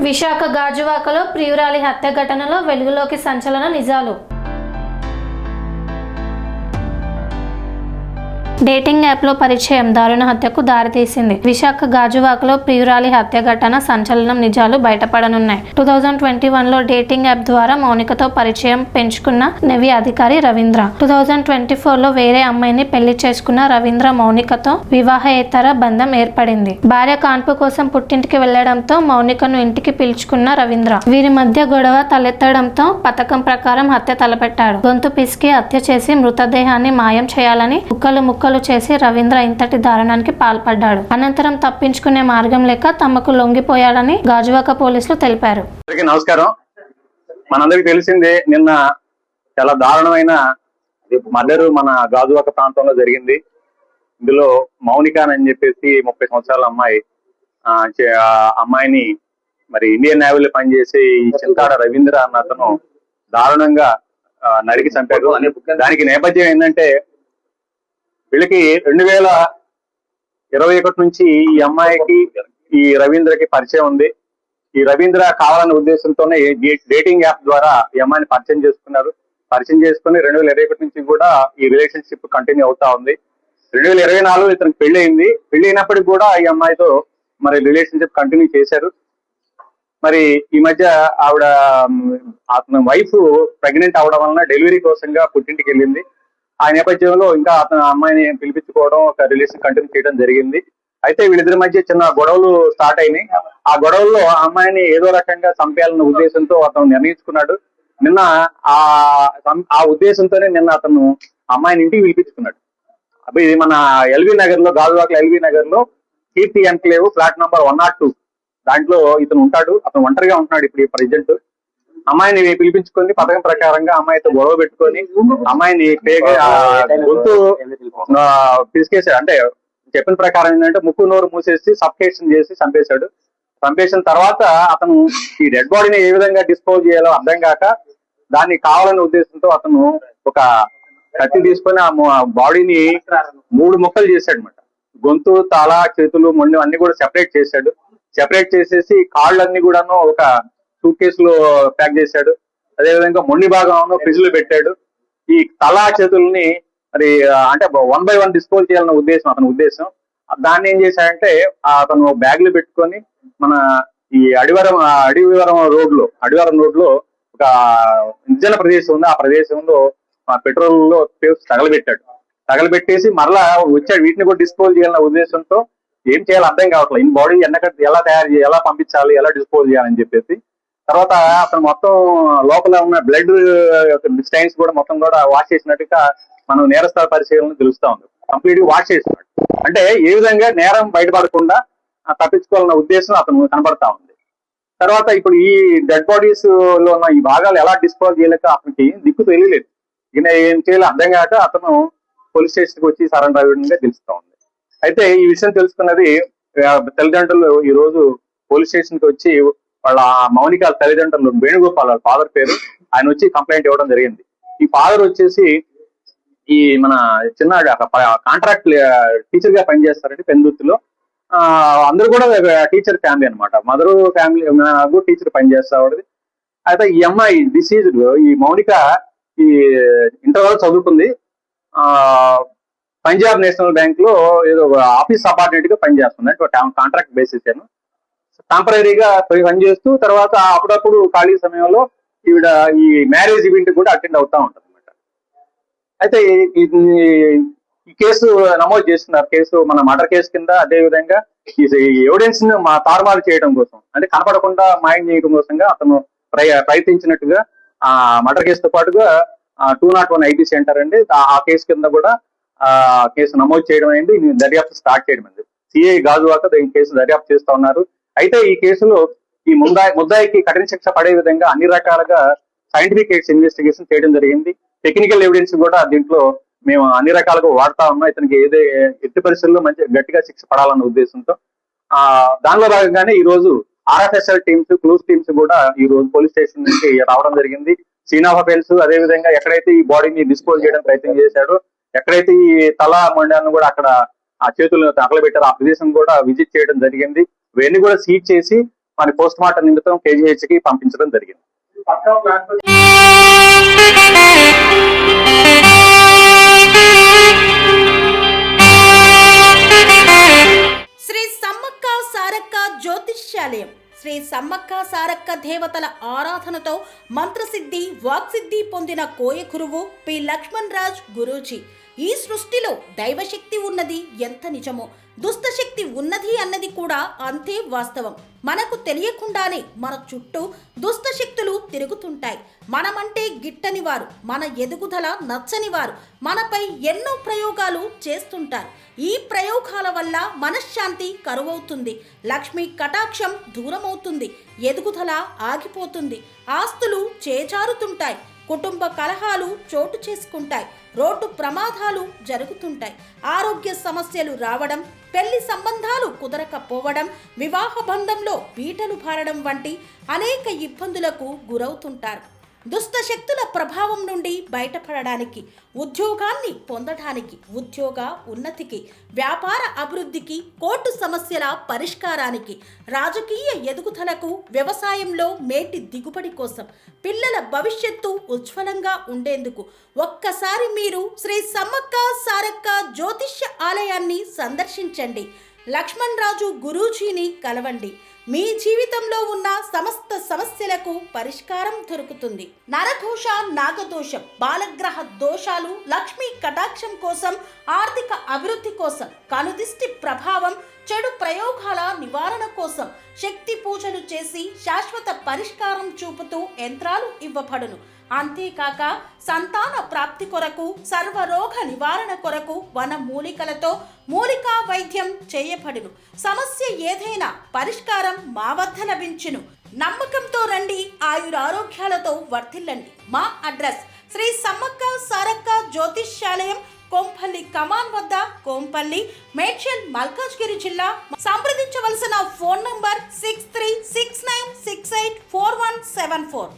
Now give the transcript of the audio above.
విశాఖ గాజువాకలో ప్రియురాలి హత్య ఘటనలో వెలుగులోకి సంచలన నిజాలు. డేటింగ్ యాప్లో పరిచయం దారుణ హత్యకు దారితీసింది. విశాఖ గాజువాకలో ప్రియురాలి హత్య ఘటన సంచలనం నిజాలు బయటపడనున్నాయి. 2021లో డేటింగ్ యాప్ ద్వారా మౌనికతో పరిచయం పెంచుకున్న నెవీ అధికారి రవీంద్ర 2024లో వేరే అమ్మాయిని పెళ్లి చేసుకున్న రవీంద్ర మౌనికతో వివాహేతర బంధం ఏర్పడింది. భార్య కాన్పు కోసం పుట్టింటికి వెళ్లడంతో మౌనికను ఇంటికి పిలుచుకున్న రవీంద్ర వీరి మధ్య గొడవ తలెత్తడంతో పథకం ప్రకారం హత్య తలపెట్టాడు. గొంతు పిసికి హత్య చేసి మృతదేహాన్ని మాయం చేయాలని ముక్కలు చేసి రవీంద్ర ఇంతటి దారుణానికి పాల్పడ్డాడు. అనంతరం తప్పించుకునే మార్గం లేక తమకు లొంగిపోయాడని గాజువాక పోలీసులు తెలిపారు. నమస్కారం. మనందరికి తెలిసిందే, నిన్న చాలా దారుణమైన మర్డర్ మన గాజువాక ప్రాంతంలో జరిగింది. ఇందులో మౌనిక అని చెప్పేసి 30 సంవత్సరాల అమ్మాయిని మరి ఇండియన్ నేవీలో పనిచేసి ఈ చింతాడ రవీంద్ర అన్న అతను దారుణంగా నరికి చంపాడు. దానికి నేపథ్యం ఏంటంటే, వీళ్ళకి 2021 నుంచి ఈ అమ్మాయికి ఈ రవీంద్రకి పరిచయం ఉంది. ఈ రవీంద్ర కావాలనే ఉద్దేశంతోనే డేటింగ్ యాప్ ద్వారా ఈ అమ్మాయిని పరిచయం చేసుకున్నారు. పరిచయం చేసుకుని 2021 నుంచి కూడా ఈ రిలేషన్షిప్ కంటిన్యూ అవుతా ఉంది. 2024 ఇతనికి పెళ్లి అయింది. పెళ్లి అయినప్పటికీ కూడా ఈ అమ్మాయితో మరి రిలేషన్షిప్ కంటిన్యూ చేశారు. మరి ఈ మధ్య అతని వైఫ్ ప్రెగ్నెంట్ అవడం వలన డెలివరీ కోసంగా పుట్టింటికి వెళ్ళింది. ఆ నేపథ్యంలో ఇంకా అతను అమ్మాయిని పిలిపించుకోవడం, ఒక రిలేషన్ కంటిన్యూ చేయడం జరిగింది. అయితే వీళ్ళిద్దరి మధ్య చిన్న గొడవలు స్టార్ట్ అయినాయి. ఆ గొడవల్లో ఆ అమ్మాయిని ఏదో రకంగా చంపేయాలన్న ఉద్దేశంతో అతను నిర్ణయించుకున్నాడు. నిన్న ఆ ఉద్దేశంతోనే నిన్న అతను అమ్మాయిని ఇంటికి పిలిపించుకున్నాడు. అప్పుడు ఇది మన ఎల్బీ నగర్ లో, గాజువాకలో ఎల్బీ నగర్ లో కీర్తి ఎన్క్లేవ్ ఫ్లాట్ నంబర్ 102 దాంట్లో ఇతను ఉంటాడు. అతను ఒంటరిగా ఉంటున్నాడు ఇప్పుడు ప్రెసిడెంట్. అమ్మాయిని పిలిపించుకొని పథకం ప్రకారంగా అమ్మాయితో గొడవ పెట్టుకొని అమ్మాయిని గొంతు పిసికేసాడు. అంటే చెప్పిన ప్రకారం ఏంటంటే ముక్కు నోరు మూసేసి సఫకేషన్ చేసి చంపేశాడు. చంపేసిన తర్వాత అతను ఈ డెడ్ బాడీని ఏ విధంగా డిస్పోజ్ చేయాలో అర్థం కాక దాన్ని కావాలనే ఉద్దేశంతో అతను ఒక కత్తి తీసుకొని ఆ బాడీని 3 ముక్కలు చేశాడు అనమాట. గొంతు, తల, చేతులు, మొండి అన్ని కూడా సెపరేట్ చేశాడు. సెపరేట్ చేసేసి కాళ్ళన్నీ కూడాను ఒక సూట్ కేసులో ప్యాక్ చేశాడు. అదేవిధంగా మొండి భాగం ఫ్రిడ్జ్ లో పెట్టాడు. ఈ తల, చేతుల్ని మరి అంటే 1 by 1 డిస్పోజ్ చేయాలన్న ఉద్దేశం అతని ఉద్దేశం. దాన్ని ఏం చేశాడంటే అతను బ్యాగ్ లో పెట్టుకొని మన ఈ అడివారం రోడ్ లో ఒక నిర్జన ప్రదేశం ఉంది. ఆ ప్రదేశంలో పెట్రోల్ లో తగలబెట్టేసి మరలా వచ్చాడు. వీటిని కూడా డిస్పోజ్ చేయాలన్న ఉద్దేశంతో ఏం చేయాలో అర్థం కావట్లేదు. ఈ బాడీ ఎలా తయారు చేయాలి, ఎలా పంపించాలి, ఎలా డిస్పోజ్ చేయాలని చెప్పేసి తర్వాత అతను మొత్తం లోపల ఉన్న బ్లడ్ స్టైన్స్ కూడా మొత్తం కూడా వాష్ చేసినట్టుగా మనం నేరస్థల పరిశీలన తెలుస్తా ఉంది. కంప్లీట్ గా వాష్ చేస్తున్నాడు. అంటే ఏ విధంగా నేరం బయటపడకుండా తప్పించుకోవాలన్న ఉద్దేశం అతను కనబడతా ఉంది. తర్వాత ఇప్పుడు ఈ డెడ్ బాడీస్ లో ఉన్న ఈ భాగాలు ఎలా డిస్పోజ్ చేయలేక అతనికి దిక్కు తెలియలేదు. ఈయన ఏం చేయాలో అర్థం కాక అతను పోలీస్ స్టేషన్ కి వచ్చి సరెండర్ అవ్వడంగా తెలుస్తా ఉంది. అయితే ఈ విషయం తెలుసుకున్నది తల్లిదండ్రులు ఈ రోజు పోలీస్ స్టేషన్ కి వచ్చి వాళ్ళ మౌనిక తల్లిదండ్రులు వేణుగోపాల్, వాళ్ళ ఫాదర్ పేరు, ఆయన వచ్చి కంప్లైంట్ ఇవ్వడం జరిగింది. ఈ ఫాదర్ వచ్చేసి ఈ మన చిన్న కాంట్రాక్ట్ టీచర్ గా పనిచేస్తారంటే పెందుర్తిలో. అందరూ కూడా టీచర్ ఫ్యామిలీ అనమాట. మదర్ ఫ్యామిలీ టీచర్ పనిచేస్తాడు. అయితే ఈ అమ్మాయి డిసీజ్డ్ ఈ మౌనిక ఈ ఇంటర్ వరకు చదువుకుంది. పంజాబ్ నేషనల్ బ్యాంక్ లో ఏదో ఆఫీస్ సబార్డినేట్ గా పనిచేస్తుంది. కాంట్రాక్ట్ బేసిస్ టెంపరీగా పనిచేస్తూ తర్వాత అప్పుడప్పుడు ఖాళీ సమయంలో ఈవిడ ఈ మ్యారేజ్ ఈవెంట్ కూడా అటెండ్ అవుతా ఉంటుంది అనమాట. అయితే ఈ కేసు నమోదు చేస్తున్నారు. కేసు మన మర్డర్ కేసు కింద. అదే విధంగా ఈ ఎవిడెన్స్ ని తారుమారు చేయడం కోసం, అంటే కనపడకుండా మాయం చేయడం కోసంగా అతను ప్రయత్నించినట్టుగా ఆ మర్డర్ కేసుతో పాటుగా 201 ఐటీ సెంటర్ అండి, ఆ కేసు కింద కూడా కేసు నమోదు చేయడం అయింది. దర్యాప్తు స్టార్ట్ చేయడం అయింది. సిఐ గాజువాక ఈ కేసు దర్యాప్తు చేస్తా ఉన్నారు. అయితే ఈ కేసులో ఈ ముద్దాయికి కఠిన శిక్ష పడే విధంగా అన్ని రకాలుగా సైంటిఫిక్ ఇన్వెస్టిగేషన్ చేయడం జరిగింది. టెక్నికల్ ఎవిడెన్స్ కూడా దీంట్లో మేము అన్ని రకాలుగా వాడుతా ఉన్నాం. ఇతనికి ఎట్టి పరిస్థితుల్లో మంచి గట్టిగా శిక్ష పడాలన్న ఉద్దేశంతో దానిలో భాగంగానే ఈ రోజు ఆర్ఎఫ్ఎస్ఎల్ టీమ్స్, క్లూస్ టీమ్స్ కూడా ఈ రోజు పోలీస్ స్టేషన్ నుంచి రావడం జరిగింది. సీన్ ఆఫ్ అఫెన్స్, అదేవిధంగా ఎక్కడైతే ఈ బాడీని డిస్పోజ్ చేయడం ప్రయత్నం చేశాడో, ఎక్కడైతే ఈ తల మొండాన్ని కూడా అక్కడ ఆ చేతులను తగలబెట్టారు, ఆ ప్రదేశం కూడా విజిట్ చేయడం జరిగింది. ఇవన్నీ కూడా సీజ్ చేసి మన పోస్ట్ మార్టం నిమిత్తం KGH కి పంపించడం జరిగింది. శ్రీ సమ్మక్క సారక్క జ్యోతిష్యాలయం శ్రీ సమ్మక్క సారక్క దేవతల ఆరాధనతో మంత్రసిద్ధి వాక్సిద్ధి పొందిన కోయకురువు పి లక్ష్మణ్ రాజ్ గురూజీ. ఈ సృష్టిలో దైవశక్తి ఉన్నది ఎంత నిజమో, దుష్టశక్తి ఉన్నది అన్నది కూడా అంతే వాస్తవం. మనకు తెలియకుండానే మన చుట్టూ దుష్టశక్తులు తిరుగుతుంటాయి. మనమంటే గిట్టని వారు, మన ఎదుగుదల నచ్చని వారు మనపై ఎన్నో ప్రయోగాలు చేస్తుంటారు. ఈ ప్రయోగాల వల్ల మనశ్శాంతి కరువవుతుంది, లక్ష్మీ కటాక్షం దూరమవుతుంది, ఎదుగుదల ఆగిపోతుంది, ఆస్తులు చేజారుతుంటాయి, కుటుంబ కలహాలు చోటు చేసుకుంటాయి, రోడ్డు ప్రమాదాలు జరుగుతుంటాయి, ఆరోగ్య సమస్యలు రావడం, పెళ్లి సంబంధాలు కుదరకపోవడం, వివాహ బంధంలో బీటలు భారడం వంటి అనేక ఇబ్బందులకు గురవుతుంటారు. దుష్ట శక్తుల ప్రభావం నుండి బయటపడడానికి, ఉద్యోగాన్ని పొందడానికి, ఉద్యోగ ఉన్నతికి, వ్యాపార అభివృద్ధికి, కోర్టు సమస్యల పరిష్కారానికి, రాజకీయ ఎదుగుదలకు, వ్యవసాయంలో మేటి దిగుబడి కోసం, పిల్లల భవిష్యత్తు ఉజ్వలంగా ఉండేందుకు ఒక్కసారి మీరు శ్రీ సమ్మక్క సారక్క జ్యోతిష్య ఆలయాన్ని సందర్శించండి. లక్ష్మణ్ రాజు గురూజీని కలవండి. మీ జీవితంలో ఉన్న సమస్త సమస్యలకు పరిష్కారం దొరుకుతుంది. నరఘోష, నాగదోషం, బాలగ్రహ దోషాలు, లక్ష్మీ కటాక్షం కోసం, ఆర్థిక అభివృద్ధి కోసం, కనుదిష్టి ప్రభావం, చెడు ప్రయోగాల నివారణ కోసం శక్తి పూజలు చేసి శాశ్వత పరిష్కారం చూపుతూ యంత్రాలు ఇవ్వబడును. అంతేకాక సంతాన ప్రాప్తి కొరకు, సర్వరోగ నివారణ కొరకు వన మూలికలతో మూలికా వైద్యం చేయబడును. సమస్య ఏదైనా పరిష్కారం మా వద్ద లభించును. నమ్మకంతో రండి, ఆయురారోగ్యాలతో వర్ధిల్లండి. మా అడ్రస్ శ్రీ సమ్మక్క సారక్క జ్యోతిష్యాలయం, కొంపల్లి కమాన్ వద్ద, కొంపల్లి, మేడ్చల్, మల్కాజ్గిరి జిల్లా. సంప్రదించవలసిన ఫోన్ నంబర్ 6369684174.